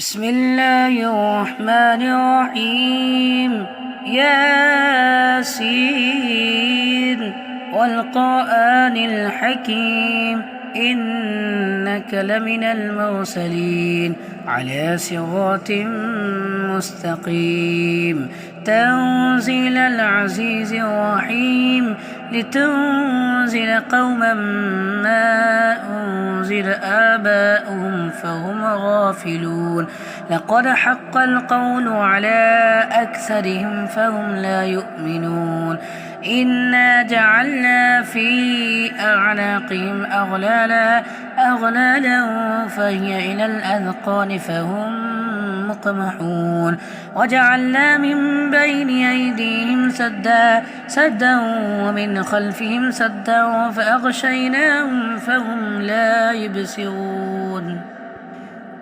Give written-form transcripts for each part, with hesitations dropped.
بسم الله الرحمن الرحيم. ياسين والقرآن الحكيم إنك لمن المرسلين على صراط مستقيم. تنزيل العزيز الرحيم لتنزل قوما ما أنزل آباؤهم فهم غافلون. لقد حق القول على أكثرهم فهم لا يؤمنون. إنا جعلنا في أعناقهم أغلالا فهي إلى الأذقان فهم مقمحون. وجعلنا من بين أيديهم سدا ومن خلفهم سدا فأغشيناهم فهم لا يبصرون.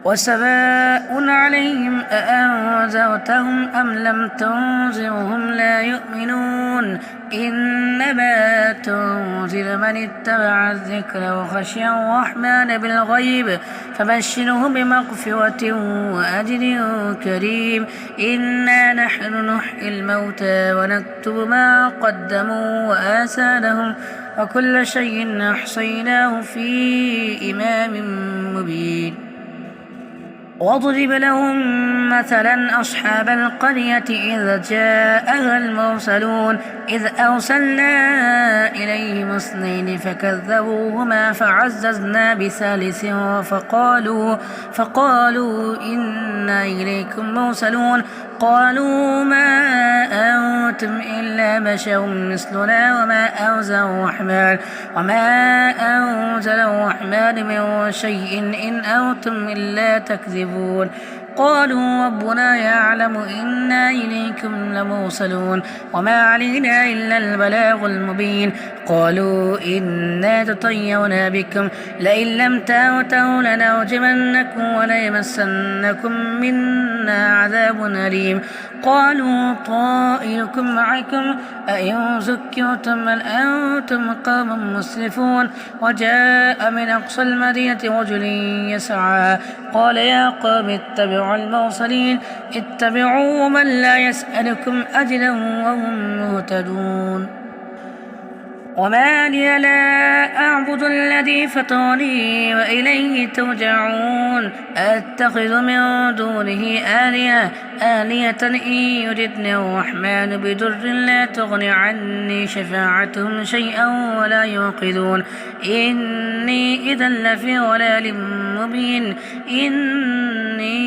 وسواء عليهم أأنذرتهم أم لم تنذرهم لا يؤمنون. إنما تنذر من اتبع الذكر وخشي الرحمن بالغيب فبشره بمغفرة وأجر كريم. إنا نحن نحيي الموتى ونكتب ما قدموا وآثارهم وكل شيء أحصيناه في إمام مبين. واضرب لهم مثلا أصحاب القرية إذ جاءها المرسلون إذ أرسلنا إليهم اثنين فكذبوهما فعززنا بثالث فقالوا إنا إليكم مرسلون. قالوا ما أنتم إلا بشر مثلنا وما أنزل الرحمن من شيء إن أنتم إلا تكذبون. قالوا ربنا يعلم إنا إليكم لمرسلون وما علينا إلا البلاغ المبين. قالوا إنا تطيرنا بكم لئن لم تنتهوا لنرجمنكم وليمسنكم منا عذاب أليم. قالوا طائركم معكم أئن ذكرتم بل أنتم قوم مسرفون. وجاء من أقصى المدينة رجل يسعى قال يا قوم اتبعوا المرسلين اتبعوا من لا يسألكم أجرا وهم مهتدون. وما لي لا أعبد الذي فطرني وإليه ترجعون. أتخذ من دونه آلهة إن يردني الرحمن بضر لا تغن عني شفاعتهم شيئا ولا ينقذون. إني إذا لفي ضلال مبين. إني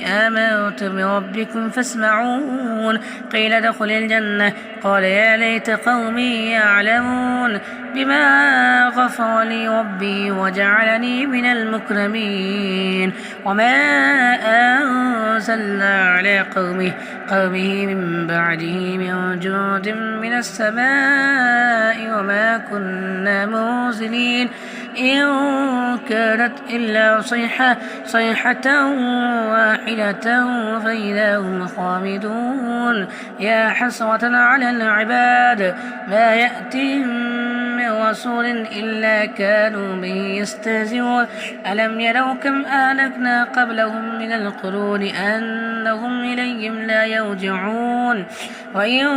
آمنت بربكم فاسمعون. قيل ادخل الجنة قال يا ليت قومي يعلمون بما غفر لي ربي وجعلني من المكرمين. وما أنزلنا على قومه من بعده من جند من السماء وما كنا منزلين. إن كانت إلا صيحة واحدة فإذا هم خامدون. يا حسرة على العباد ما يأتيهم من رسول إلا كانوا به يستهزئون. ألم يروا كم أهلكنا قبلهم من القرون أنهم إليهم لا يرجعون. وإن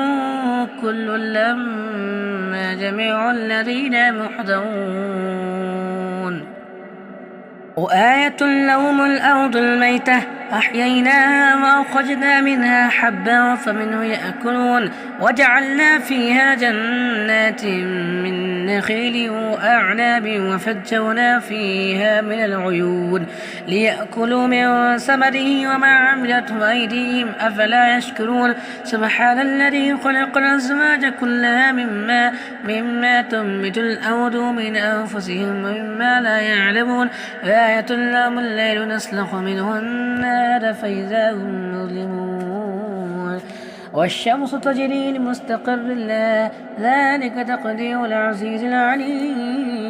كل لما جميع الذين محضرون. وآية لهم الأرض الميتة أحييناها وأخرجنا منها حبا فمنه يأكلون. وجعلنا فيها جنات من نخيل وأعناب وفجرنا فيها من العيون ليأكلوا من ثمره وما عملته أيديهم أفلا يشكرون. سبحان الذي خلق الأزواج كلها مما تنبت الأرض من أنفسهم ومما لا يعلمون. آية لهم الليل نسلخ منه النار فإذا هم مظلمون. والشمس تجري لمستقر لها ذلك تقدير العزيز العليم.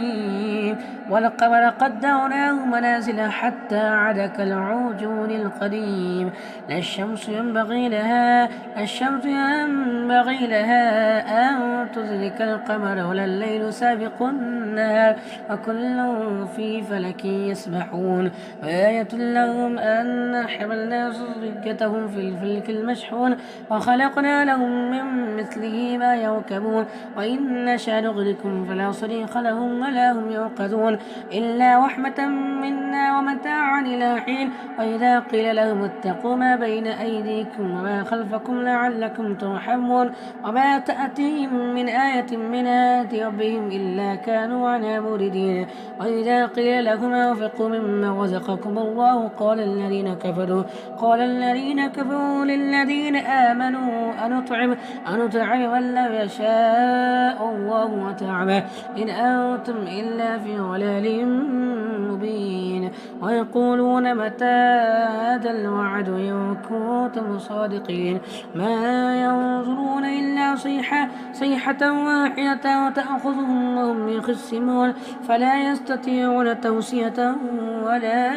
والقمر قدرناه منازل حتى عاد كالعرجون القديم. لا الشمس ينبغي لها أن تدرك القمر ولا الليل سابق النهار وكل في فلك يسبحون. وآية لهم أن حملنا زريتهم في الفلك المشحون وخلقنا لهم من مثله ما يركبون وإن نشأ نغرقهم فلا صريخ لهم ولا هم يوقظون إلا رحمة منا ومتاعا إلى حين. وإذا قيل لهم اتقوا ما بين أيديكم وما خلفكم لعلكم ترحمون وما تأتيهم من آية من آيات ربهم إلا كانوا عنها موردين. وإذا قيل لهم أنفقوا مما رزقكم الله قال الذين كفروا للذين آمنوا أنطعم من لو يشاء الله وتعالى إن أنتم إلا في ضلال مبين. ويقولون متى هذا الوعد إن كنتم صادقين ما ينظرون إلا صيحة واحدة وتأخذهم وهم يخصمون فلا يستطيعون توصية ولا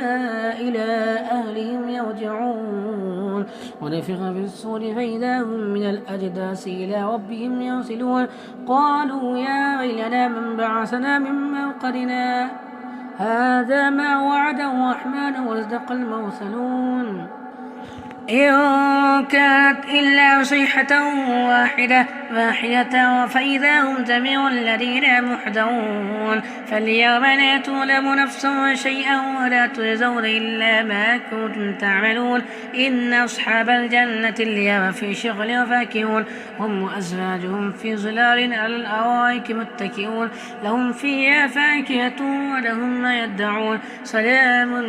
إلى أهلهم يرجعون. ونفخ في الصور فإذا هم من الأجداث إلى ربهم ينسلون قالوا يا ويلنا من بعثنا من مرقدنا هذا ما وعد الرحمن وصدق المرسلون إن كانت إلا صيحة واحدة فإذا هم جميع الذين محضرون. فاليوم لا تظلم نفس شيئا ولا تجزون إلا ما كنتم تعملون إن أصحاب الجنة اليوم في شغل فاكهون هم وأزواجهم في ظلال على الأرائك متكئون لهم فيها فاكهة ولهم ما يدعون سلام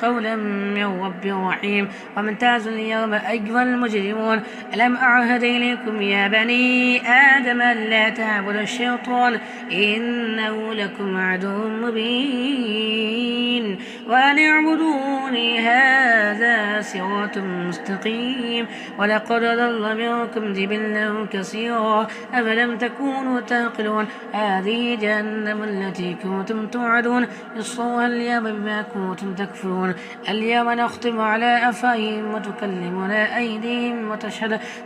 قولا من رب رحيم. وامتاز اليوم أيها المجرمون ألم أعهد إليكم يا بني آدم لا تعبدوا الشيطان إنه لكم عدو مبين وأن اعبدوني هذا صراط مستقيم. ولقد ضل منكم جبلا كثيرا أفلم تكونوا تعقلون هذه جهنم التي كنتم توعدون اصلوها اليوم بما كنتم تكفرون. اليوم نختم على أفواههم وتكلمنا أيديهم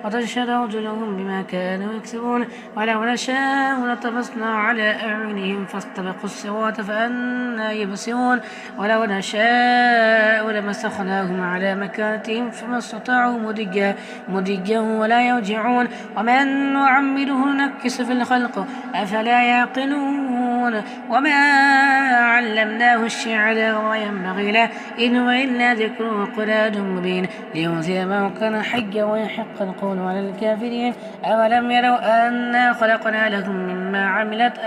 وتشهد أرجلهم بما كانوا يكسبون. ولو نشاء لطمسنا على أعينهم فاستبقوا الصراط فأنى يبصرون ولو نشاء لمسخناهم على مكانتهم فما استطاعوا مضيا ولا يرجعون. ومن نعمره نكس في الخلق أفلا يعقلون. وما علمناه الشعر وينبغي له إن هو إلا ذكر وقرآن مبين لينذر من كان حيا ويحق القول على الكافرين. أولم يروا أنا خلقنا لهم مما عملت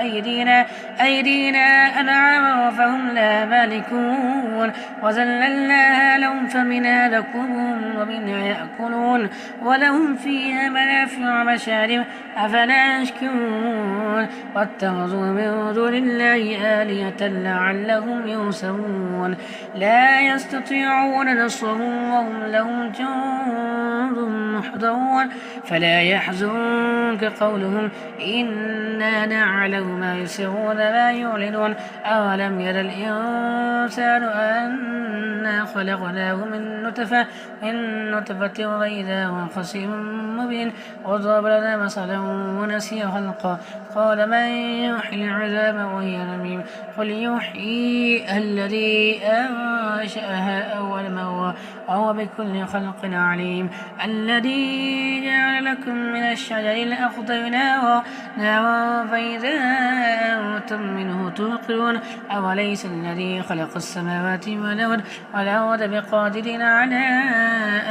أيدينا أنعاما فهم لا مالكون وذللناها لهم فمنها ركوبهم ومنها يأكلون ولهم فيها منافع ومشارب أفلا يشكرون. واتخذوا من دون الله آلهة لعلهم ينصرون لا يستطيعون نصرهم وهم لهم جند محضرون. فلا يحزنك قولهم إنا نعلم ما يسرون ما يعلنون. أولم ير الإنسان أنا خلقناه من نطفة وإذا هو خصيم مبين وضرب لنا مثلا ونسي خلقه قال من يحيي العظام وهي رميم قل يحييها الذي أنشأها أول مرة وهو بكل خلق عليم. الذي جعل لكم من الشجر الأخضر نارا فإذا أنتم منه توقدون أوليس الذي خلق السماوات والأرض بقادر على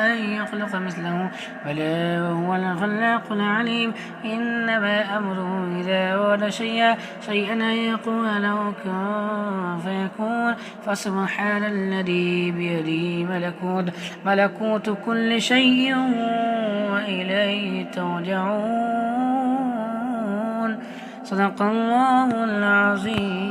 أن يخلق مثله بلى وهو الخلاق العليم. إنما أمره إذا أراد شيئا أن يقول له كن فيكون فسبحان الذي بيده ملكوت كل شيء وإليه ترجعون. صدق الله العظيم.